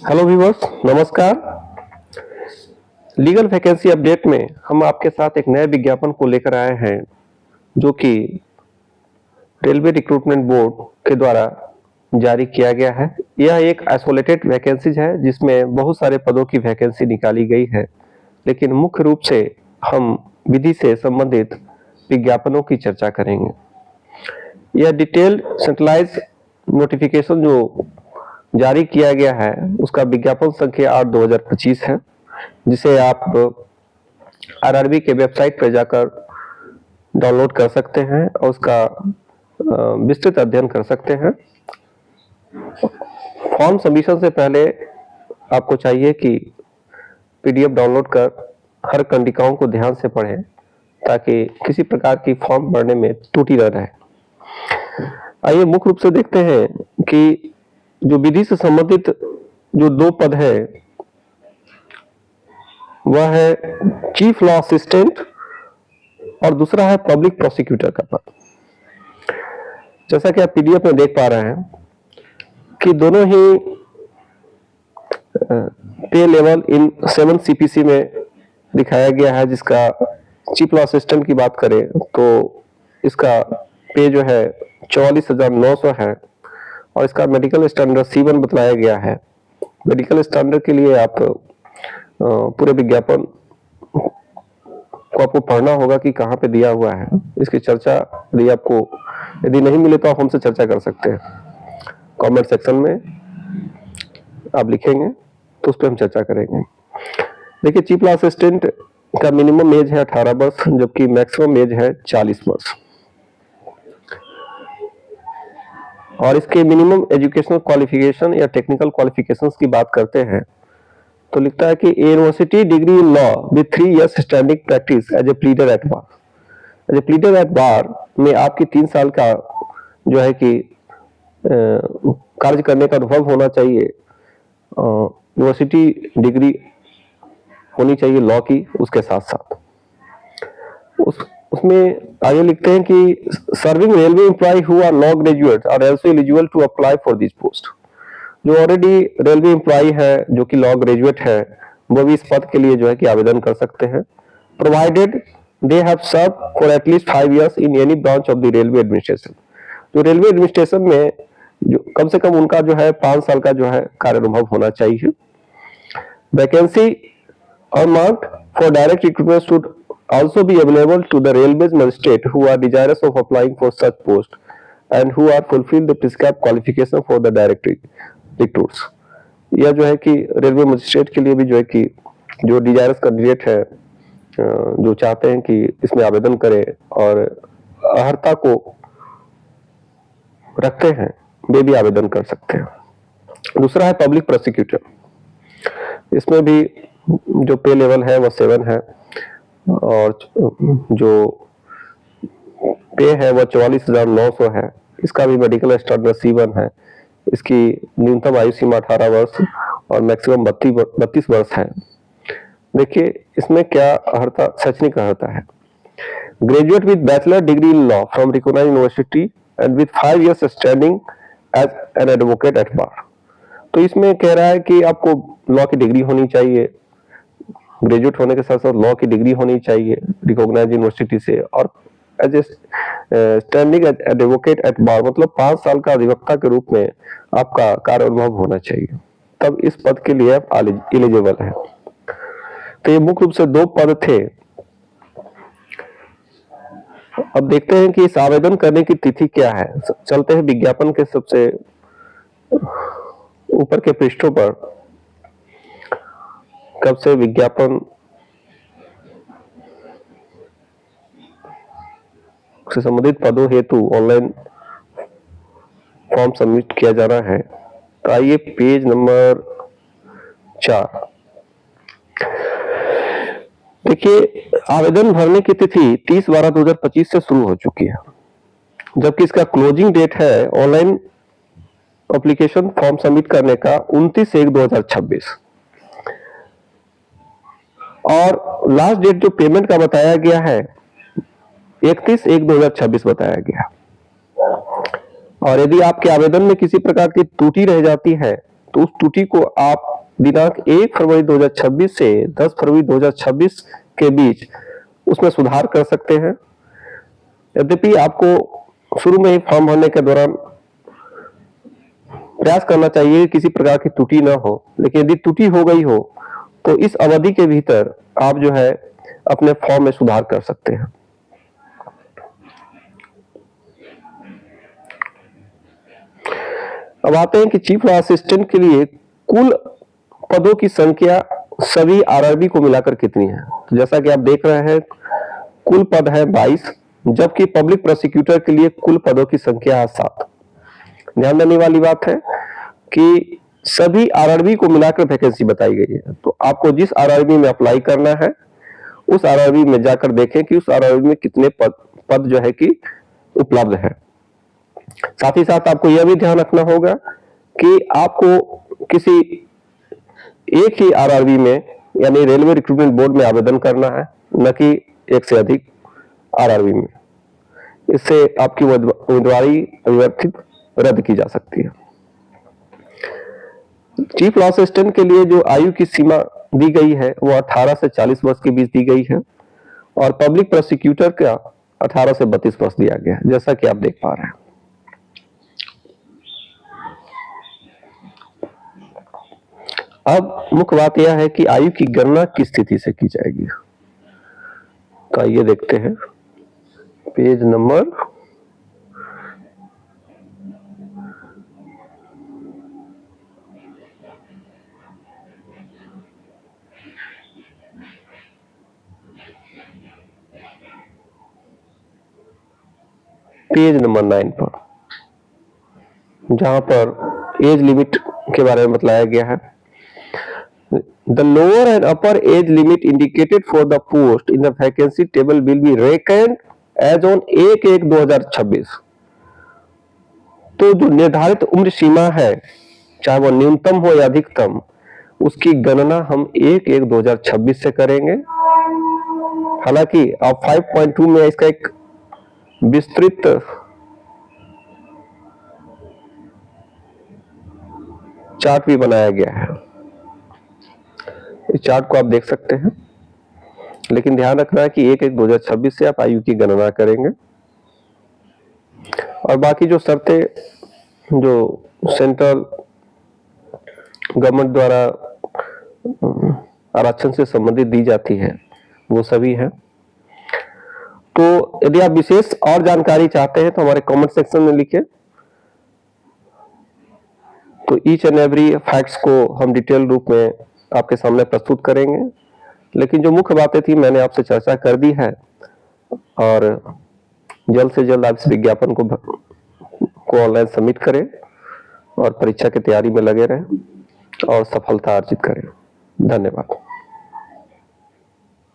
Hello viewers, नमस्कार। Legal vacancy update में हम आपके साथ एक नए विज्ञापन को लेकर आए हैं जो कि रेलवे रिक्रूटमेंट बोर्ड के द्वारा जारी किया गया है। यह एक आइसोलेटेड वैकेंसीज है जिसमें बहुत सारे पदों की वैकेंसी निकाली गई है, लेकिन मुख्य रूप से हम विधि से संबंधित विज्ञापनों की चर्चा करेंगे। यह डिटेल्ड सेंट्रलाइज नोटिफिकेशन जो जारी किया गया है उसका विज्ञापन संख्या 8/2025 है, जिसे आप आरआरबी के वेबसाइट पर जाकर डाउनलोड कर सकते हैं और उसका विस्तृत अध्ययन कर सकते हैं। फॉर्म सबमिशन से पहले आपको चाहिए कि पीडीएफ डाउनलोड कर हर कंडिकाओं को ध्यान से पढ़ें ताकि किसी प्रकार की फॉर्म भरने में त्रुटि न रहे। आइए मुख्य रूप से देखते हैं कि जो विधि से संबंधित जो दो पद है वह है चीफ लॉ असिस्टेंट और दूसरा है पब्लिक प्रोसिक्यूटर का पद। जैसा कि आप पीडीएफ में देख पा रहे हैं कि दोनों ही पे लेवल इन 7 सीपीसी में दिखाया गया है। जिसका चीफ लॉ असिस्टेंट की बात करें तो इसका पे जो है 44,900 है और इसका मेडिकल स्टैंडर्ड C1 बतलाया गया है। मेडिकल स्टैंडर्ड के लिए आप पूरे विज्ञापन को आपको पढ़ना होगा कि कहाँ पे दिया हुआ है। इसकी चर्चा यदि नहीं मिले तो आप हमसे चर्चा कर सकते हैं। कमेंट सेक्शन में आप लिखेंगे तो उस पर हम चर्चा करेंगे। देखिए, चीफ लॉ असिस्टेंट का मिनिमम एज है 18 वर्ष जबकि मैक्सिमम एज है 40 वर्ष और इसके मिनिमम एजुकेशनल क्वालिफिकेशन या टेक्निकल क्वालिफिकेशंस की बात करते हैं तो लिखता है कि university degree in law with 3 years standing practice as a pleader at bar. As a pleader at bar में आपकी 3 साल का जो है कि कार्य करने का अनुभव होना चाहिए। यूनिवर्सिटी डिग्री होनी चाहिए लॉ की, उसके साथ साथ उसमें आगे लिखते हैं कि serving railway employee who are law graduates are also eligible to apply for this post. जो ऑलरेडी रेलवे एम्प्लॉय है जो कि लॉ ग्रेजुएट है वो भी इस पद के लिए जो है कि आवेदन कर सकते हैं, provided they have serve for at least 5 years in any branch of the railway administration. जो रेलवे एडमिनिस्ट्रेशन में जो कम से कम उनका जो है 5 साल का जो है कार्य अनुभव होना चाहिए। वैकेंसी और marked for direct recruitment should also be available to the railways magistrate who are desirous of applying for such post and who are fulfill the prescribed qualification for the direct recruits। यह जो है कि railway magistrate के लिए भी जो है कि जो डिजायरस कैंडिडेट है जो चाहते हैं कि इसमें आवेदन करें और अर्हता को रखते हैं वे भी आवेदन कर सकते हैं। दूसरा है पब्लिक प्रोसिक्यूटर। इसमें भी जो पे लेवल है वह 7 है और जो पे है वह 44,900 है। इसका भी मेडिकल स्टैंडर्ड C1 है। इसकी न्यूनतम आयु सीमा 18 वर्ष और मैक्सिमम 32 वर्ष है। देखिए इसमें क्या अर्हता, शैक्षणिक अर्हता है। Graduate with bachelor degree in law from recognised university and with 5 years standing as an advocate at bar. तो इसमें कह रहा है कि आपको लॉ की डिग्री होनी चाहिए, ग्रेजुएट होने के साथ साथ लॉ की डिग्री होनी चाहिए रिकॉग्नाइज्ड यूनिवर्सिटी से और as a standing advocate at bar मतलब 5 साल का अधिवक्ता के रूप में आपका कार्य अनुभव होना चाहिए, तब इस पद के लिए आप एलिजिबल हैं। तो ये मुख्य रूप से 2 पद थे। अब देखते हैं कि इस आवेदन करने की तिथि क्या है। चलते हैं विज्ञापन के सबसे ऊपर के पृष्ठों पर कब से विज्ञापन से संबंधित पदों हेतु ऑनलाइन फॉर्म सबमिट किया जाना है। तो आइए पेज नंबर 4 देखिए, आवेदन भरने की तिथि 30/12/2025 से शुरू हो चुकी है, जबकि इसका क्लोजिंग डेट है ऑनलाइन एप्लीकेशन फॉर्म सबमिट करने का 29/1/2026 और लास्ट डेट जो पेमेंट का बताया गया है 31/1/2026 बताया गया। और यदि आपके आवेदन में किसी प्रकार की त्रुटि रह जाती है तो उस त्रुटि को आप दिनांक 1 फरवरी 2026 से 10 फरवरी 2026 के बीच उसमें सुधार कर सकते हैं। यद्यपि आपको शुरू में ही फॉर्म भरने के दौरान प्रयास करना चाहिए किसी प्रकार की त्रुटि ना हो, लेकिन यदि त्रुटि हो गई हो तो इस अवधि के भीतर आप जो है अपने फॉर्म में सुधार कर सकते हैं। अब आते हैं कि चीफ लॉ असिस्टेंट के लिए कुल पदों की संख्या सभी आरआरबी को मिलाकर कितनी है। तो जैसा कि आप देख रहे हैं कुल पद है 22, जबकि पब्लिक प्रोसिक्यूटर के लिए कुल पदों की संख्या है 7। ध्यान देने वाली बात है कि सभी आरआरबी को मिलाकर वैकेंसी बताई गई है, तो आपको जिस आरआरबी में अप्लाई करना है उस आरआरबी में जाकर देखें कि उस आरआरबी में कितने पद जो है कि उपलब्ध है। साथ ही साथ आपको यह भी ध्यान रखना होगा कि आपको किसी एक ही आरआरबी में यानी रेलवे रिक्रूटमेंट बोर्ड में आवेदन करना है, न कि एक से अधिक आरआरबी में। इससे आपकी उम्मीदवारी अव्यवस्थित रद्द की जा सकती है। चीफ लॉ असिस्टेंट के लिए जो आयु की सीमा दी गई है वो 18 से 40 वर्ष के बीच दी गई है और पब्लिक प्रोसिक्यूटर का 18 से 32 वर्ष दिया गया है, जैसा कि आप देख पा रहे हैं। अब मुख्य बात यह है कि आयु की गणना किस स्थिति से की जाएगी। तो आइए देखते हैं पेज नंबर 9 पर, जहां पर एज लिमिट के बारे में बताया गया है। The lower and upper age limit indicated for the post in the vacancy table will be reckoned as on 1/1/2026। तो जो निर्धारित उम्र सीमा है, चाहे वह न्यूनतम हो या अधिकतम, उसकी गणना हम 1/1/2026 से करेंगे। हालांकि अब 5.2 में इसका एक विस्तृत चार्ट भी बनाया गया है, इस चार्ट को आप देख सकते हैं। लेकिन ध्यान रखना है कि 1/1/2026 से आप आयु की गणना करेंगे और बाकी जो शर्तें जो सेंट्रल गवर्नमेंट द्वारा आरक्षण से संबंधित दी जाती है वो सभी है। तो यदि आप विशेष और जानकारी चाहते हैं तो हमारे कमेंट सेक्शन में लिखें, तो ईच एंड एवरी फैक्ट्स को हम डिटेल रूप में आपके सामने प्रस्तुत करेंगे। लेकिन जो मुख्य बातें थी मैंने आपसे चर्चा कर दी है और जल्द से जल्द आप इस विज्ञापन को ऑनलाइन सबमिट करें और परीक्षा की तैयारी में लगे रहें और सफलता अर्जित करें। धन्यवाद।